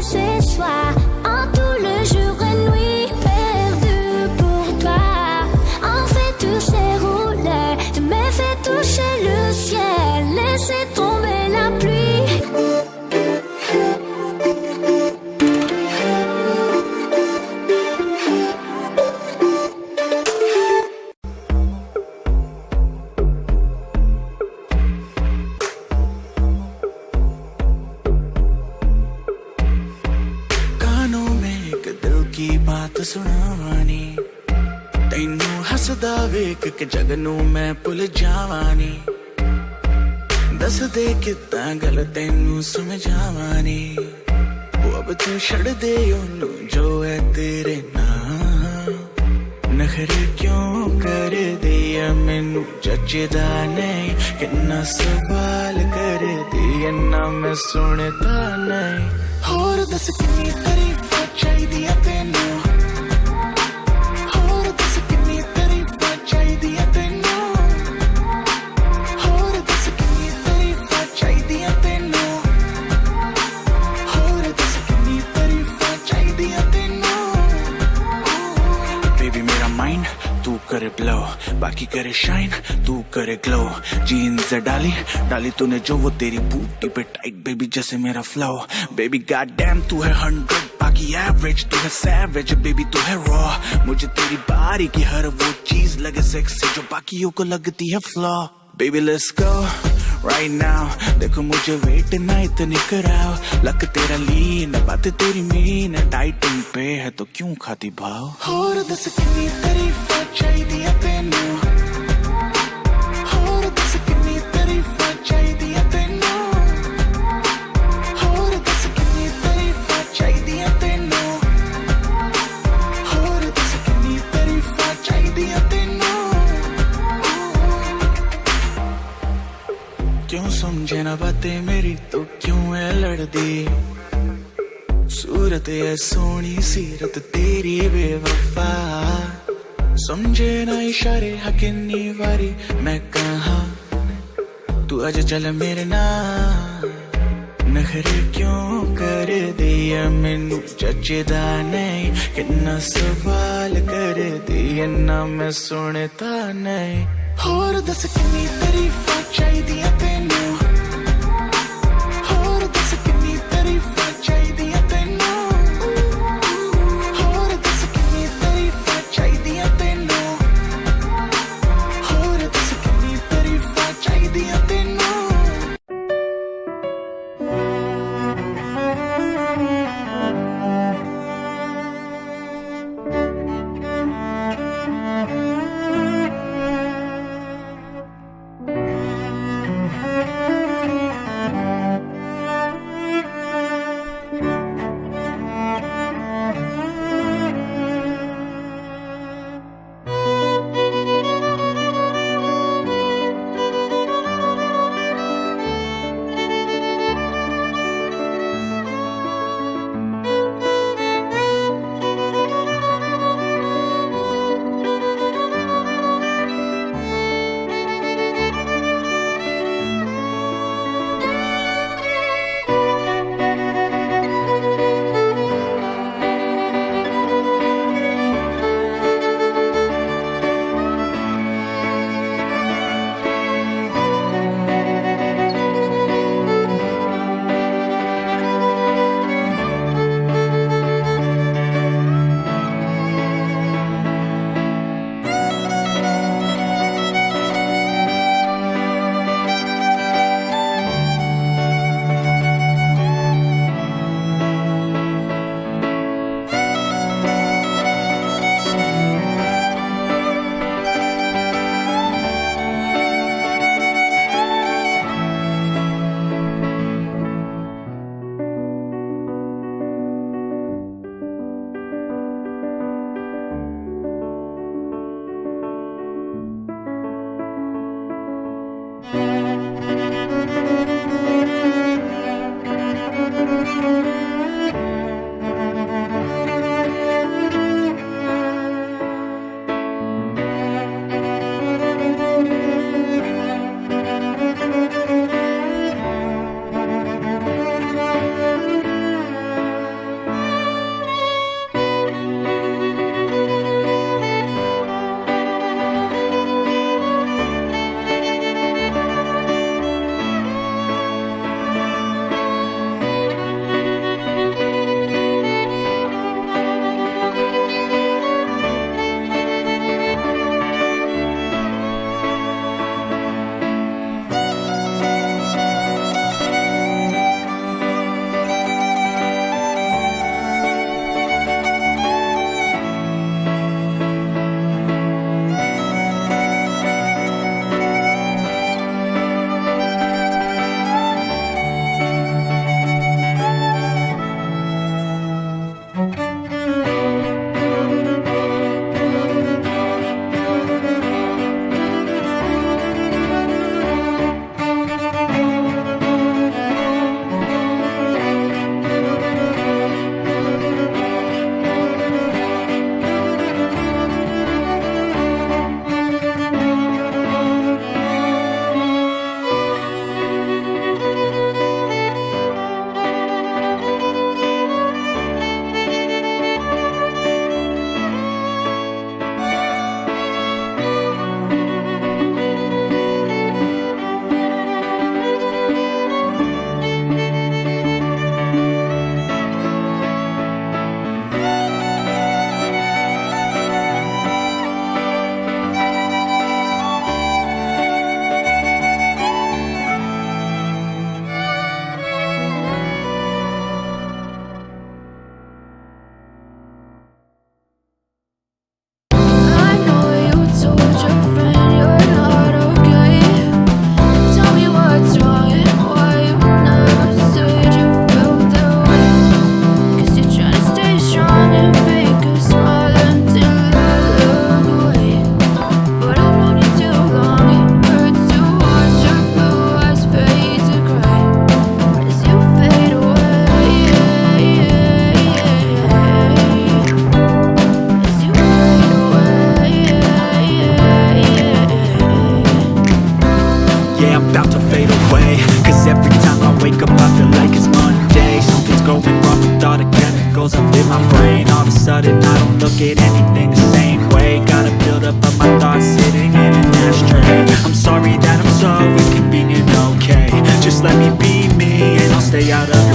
ce soir, en tout le jour et nuit, perdu pour toi. On fait toucher rouleur, tu me fais toucher le ciel, laissez tomber la pluie. बात सुनावानी तैनू हसदा वेख के जग नू मैं भुल जावानी दस दे किता गल तैनू समझावानी वो अब तू छड़ दे ओनू जो है तेरे नाम नखरे क्यों कर दिया मैनू जचदा नहीं किन्ना सवाल कर दिया ना मैं सुनता नहीं होर दस किन्नी तारीफां चाहिदियां तैनू होर दस किन्नी तारीफां चाहिदियां तैनू होर दस किन्नी तारीफां चाहिदियां तैनू होर दस किन्नी तारीफां चाहिदियां तैनू बेबी मेरा माइंड तू करे ब्लो बाकी करे शाइन तू करे ग्लो जीन्स डाली डाली तूने जो वो तेरी बूटी पे टाइट बेबी जैसे मेरा फ्लो बेबी गॉड डैम तू है 100 बाकी एवरेज तू है सैवेज बेबी तू है रॉ मुझे तेरी बारी की हर वो चीज लगे सेक्सी जो बाकियों को लगती है flaw baby let's go right now देखो मुझे वेट ना इतनी कराओ लक तेरा लीन बात तेरी मीन डाइटिंग पे है तो क्यों खाती भाव होर दस किन्नी तारीफां चाहिदियां तैनू होर दस किन्नी तारीफां चाहिदियां तैनू होर दस किन्नी तारीफां चाहिदियां तैनू होर दस किन्नी तारीफां चाहिदियां तैनू क्यों समझे ना बातें मेरी तो क्यों है लड़दी सूरत है सोनी सीरत तेरी बेवफा समझे ना इशारे हकिन्नी वारी मैं कहा तू आज चल मेरे नाल नखरे क्यों कर दिया मैनू जचदा नहीं किन्ना सवाल कर दिया ना मैं सुनता नहीं होर दस किन्नी तारीफां चाहिदियां तैनू होर दस किन्नी तारीफां चाहिदियां तैनू होर दस किन्नी तारीफां चाहिदियां तैनू होर दस किन्नी तारीफां चाहिदियां तैनू sudden I don't look at anything the same way. Gotta build up of my thoughts sitting in an ashtray. I'm sorry that I'm so inconvenient, okay. Just let me be me and I'll stay out of